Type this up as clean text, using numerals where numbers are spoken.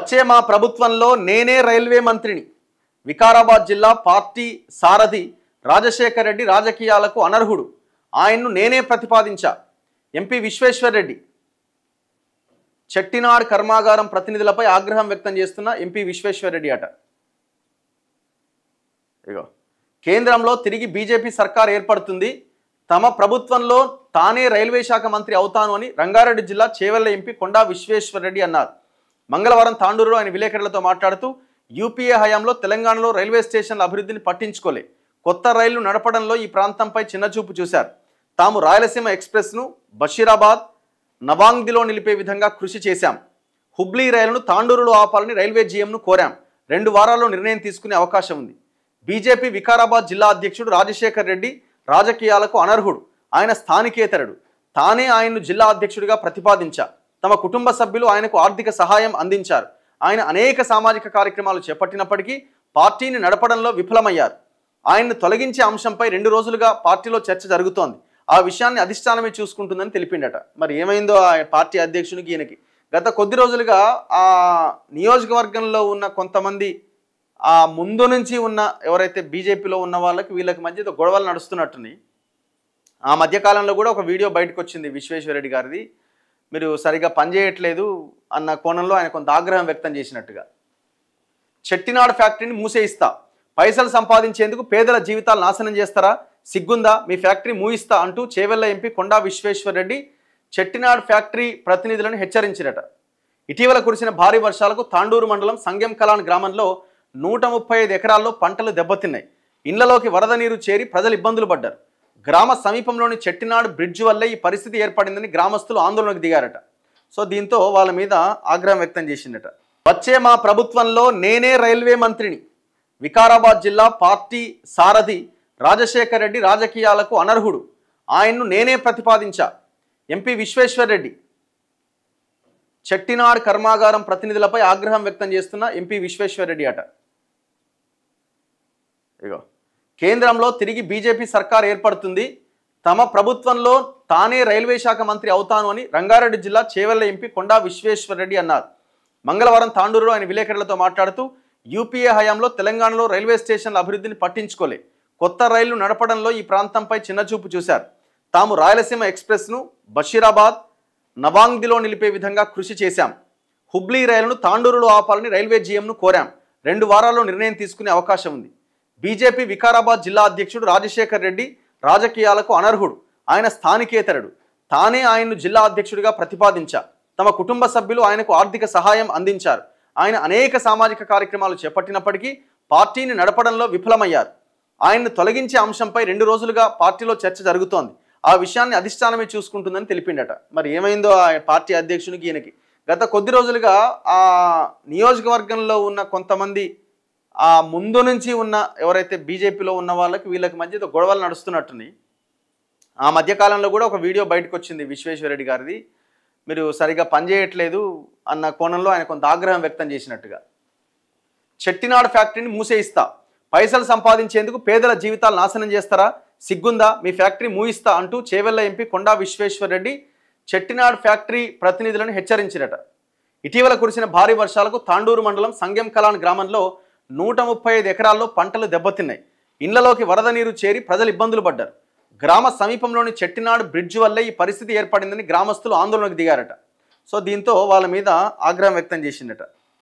వచ్చే మా ప్రభుత్వంలో నేనే రైల్వే మంత్రిని. వికారాబాద్ జిల్లా పార్టీ సారథి రాజశేఖర్ రెడ్డి రాజకీయాలకు అనర్హుడు. ఆయన్ను నేనే ప్రతిపాదించా. ఎంపీ విశ్వేశ్వర్ రెడ్డి. చెట్టినాడ్ కర్మాగారం ప్రతినిధులపై ఆగ్రహం వ్యక్తం చేస్తున్న ఎంపీ విశ్వేశ్వర్ రెడ్డి అట. ఇగో కేంద్రంలో తిరిగి బీజేపీ సర్కార్ ఏర్పడుతుంది. తమ ప్రభుత్వంలో తానే రైల్వే శాఖ మంత్రి అవుతాను అని రంగారెడ్డి జిల్లా చేవెళ్ల ఎంపీ కొండా విశ్వేశ్వర్ రెడ్డి అన్నారు. మంగళవారం తాండూరులో ఆయన విలేకరులతో మాట్లాడుతూ యూపీఏ హయాంలో తెలంగాణలో రైల్వే స్టేషన్ల అభివృద్ధిని పట్టించుకోలే. కొత్త రైళ్లు నడపడంలో ఈ ప్రాంతంపై చిన్నచూపు చూశారు. తాము రాయలసీమ ఎక్స్ప్రెస్ను బషీరాబాద్, నవాంగ్దిలో నిలిపే విధంగా కృషి చేశాం. హుబ్లీ రైలును తాండూరులో ఆపాలని రైల్వే జీఎంను కోరాం. 2 వారాల్లో నిర్ణయం తీసుకునే అవకాశం ఉంది. బీజేపీ వికారాబాద్ జిల్లా అధ్యక్షుడు రాజశేఖర్ రెడ్డి రాజకీయాలకు అనర్హుడు. ఆయన స్థానికేతరుడు. తానే ఆయన్ను జిల్లా అధ్యక్షుడిగా ప్రతిపాదించా. తమ కుటుంబ సభ్యులు ఆయనకు ఆర్థిక సహాయం అందించారు. ఆయన అనేక సామాజిక కార్యక్రమాలు చేపట్టినప్పటికీ పార్టీని నడపడంలో విఫలమయ్యారు. ఆయన్ను తొలగించే అంశంపై 2 రోజులుగా పార్టీలో చర్చ జరుగుతోంది. ఆ విషయాన్ని అధిష్టానమే చూసుకుంటుందని తెలిపిండట. మరి ఏమైందో ఆ పార్టీ అధ్యక్షునికి ఈయనకి గత కొద్ది రోజులుగా ఆ నియోజకవర్గంలో ఉన్న కొంతమంది ఆ ముందు నుంచి ఉన్న ఎవరైతే బీజేపీలో ఉన్న వాళ్ళకి వీళ్ళకి మధ్య గొడవలు నడుస్తున్నట్టున్నాయి. ఆ మధ్యకాలంలో కూడా ఒక వీడియో బయటకు వచ్చింది విశ్వేశ్వరరెడ్డి గారిది. మీరు సరిగా పనిచేయట్లేదు అన్న కోణంలో ఆయన కొంత ఆగ్రహం వ్యక్తం చేసినట్టుగా. చెట్టినాడు ఫ్యాక్టరీని మూసేయిస్తా, పైసలు సంపాదించేందుకు పేదల జీవితాలు నాశనం చేస్తారా, సిగ్గుందా, మీ ఫ్యాక్టరీ మూయిస్తా అంటూ చేవెళ్ల ఎంపీ కొండా విశ్వేశ్వర్ రెడ్డి చెట్టినాడు ఫ్యాక్టరీ ప్రతినిధులను హెచ్చరించారట. ఇటీవల కురిసిన భారీ వర్షాలకు తాండూరు మండలం సంగెం కలాన్ గ్రామంలో 135 ఎకరాల్లో పంటలు దెబ్బతిన్నాయి. ఇళ్లలోకి వరద నీరు చేరి ప్రజలు ఇబ్బందులు పడ్డారు. గ్రామ సమీపంలోని చెట్టినాడు బ్రిడ్జ్ వల్లే ఈ పరిస్థితి ఏర్పడిందని గ్రామస్తులు ఆందోళనకు దిగారట. సో దీంతో వాళ్ళ మీద ఆగ్రహం వ్యక్తం చేసిందట. వచ్చే మా ప్రభుత్వంలో నేనే రైల్వే మంత్రిని. వికారాబాద్ జిల్లా పార్టీ సారథి రాజశేఖర్ రెడ్డి రాజకీయాలకు అనర్హుడు. ఆయన్ను నేనే ప్రతిపాదించా. ఎంపీ విశ్వేశ్వర్ రెడ్డి. చెట్టినాడ్ కర్మాగారం ప్రతినిధులపై ఆగ్రహం వ్యక్తం చేస్తున్న ఎంపీ విశ్వేశ్వర్ రెడ్డి అట. ఇగో కేంద్రంలో తిరిగి బీజేపీ సర్కార్ ఏర్పడుతుంది. తమ ప్రభుత్వంలో తానే రైల్వే శాఖ మంత్రి అవుతాను అని రంగారెడ్డి జిల్లా చేవెళ్ల ఎంపీ కొండా విశ్వేశ్వర్ రెడ్డి అన్నారు. మంగళవారం తాండూరులో ఆయన విలేకరులతో మాట్లాడుతూ యూపీఏ హయాంలో తెలంగాణలో రైల్వే స్టేషన్ల అభివృద్ధిని పట్టించుకోలే. కొత్త రైళ్లు నడపడంలో ఈ ప్రాంతంపై చిన్నచూపు చూశారు. తాము రాయలసీమ ఎక్స్ప్రెస్ను బషీరాబాద్, నవాంగ్దిలో నిలిపే విధంగా కృషి చేశాం. హుబ్లీ రైలును తాండూరులో ఆపాలని రైల్వే జీఎంను కోరాం. 2 వారాల్లో నిర్ణయం తీసుకునే అవకాశం ఉంది. బీజేపీ వికారాబాద్ జిల్లా అధ్యక్షుడు రాజశేఖర్ రెడ్డి రాజకీయాలకు అనర్హుడు. ఆయన స్థానికేతరుడు. తానే ఆయన్ను జిల్లా అధ్యక్షుడిగా ప్రతిపాదించా. తమ కుటుంబ సభ్యులు ఆయనకు ఆర్థిక సహాయం అందించారు. ఆయన అనేక సామాజిక కార్యక్రమాలు చేపట్టినప్పటికీ పార్టీని నడపడంలో విఫలమయ్యారు. ఆయన్ను తొలగించే అంశంపై 2 రోజులుగా పార్టీలో చర్చ జరుగుతోంది. ఆ విషయాన్ని అధిష్టానమే చూసుకుంటుందని తెలిపిండట. మరి ఏమైందో ఆ పార్టీ అధ్యక్షునికి ఈయనకి గత కొద్ది రోజులుగా ఆ నియోజకవర్గంలో ఉన్న కొంతమంది ఆ ముందు నుంచి ఉన్న ఎవరైతే బీజేపీలో ఉన్న వాళ్ళకి వీళ్ళకి మధ్య గొడవలు నడుస్తున్నట్టున్నాయి. ఆ మధ్యకాలంలో కూడా ఒక వీడియో బయటకు వచ్చింది విశ్వేశ్వరరెడ్డి గారిది. మీరు సరిగా పనిచేయట్లేదు అన్న కోణంలో ఆయన కొంత ఆగ్రహం వ్యక్తం చేసినట్టుగా. చెట్టినాడు ఫ్యాక్టరీని మూసేయిస్తా, పైసలు సంపాదించేందుకు పేదల జీవితాలు నాశనం చేస్తారా, సిగ్గుందా, మీ ఫ్యాక్టరీ మూయిస్తా అంటూ చేవెళ్ల ఎంపీ కొండా విశ్వేశ్వర్ రెడ్డి చెట్టినాడు ఫ్యాక్టరీ ప్రతినిధులను హెచ్చరించారట. ఇటీవల కురిసిన భారీ వర్షాలకు తాండూరు మండలం సంగెం కలాన్ గ్రామంలో 135 ఎకరాల్లో పంటలు దెబ్బతిన్నాయి. ఇళ్లలోకి వరద నీరు చేరి ప్రజలు ఇబ్బందులు పడ్డారు. గ్రామ సమీపంలోని చెట్టినాడు బ్రిడ్జ్ వల్లే ఈ పరిస్థితి ఏర్పడిందని గ్రామస్తులు ఆందోళనకు దిగారట. సో దీంతో వాళ్ళ మీద ఆగ్రహం వ్యక్తం చేసిందట.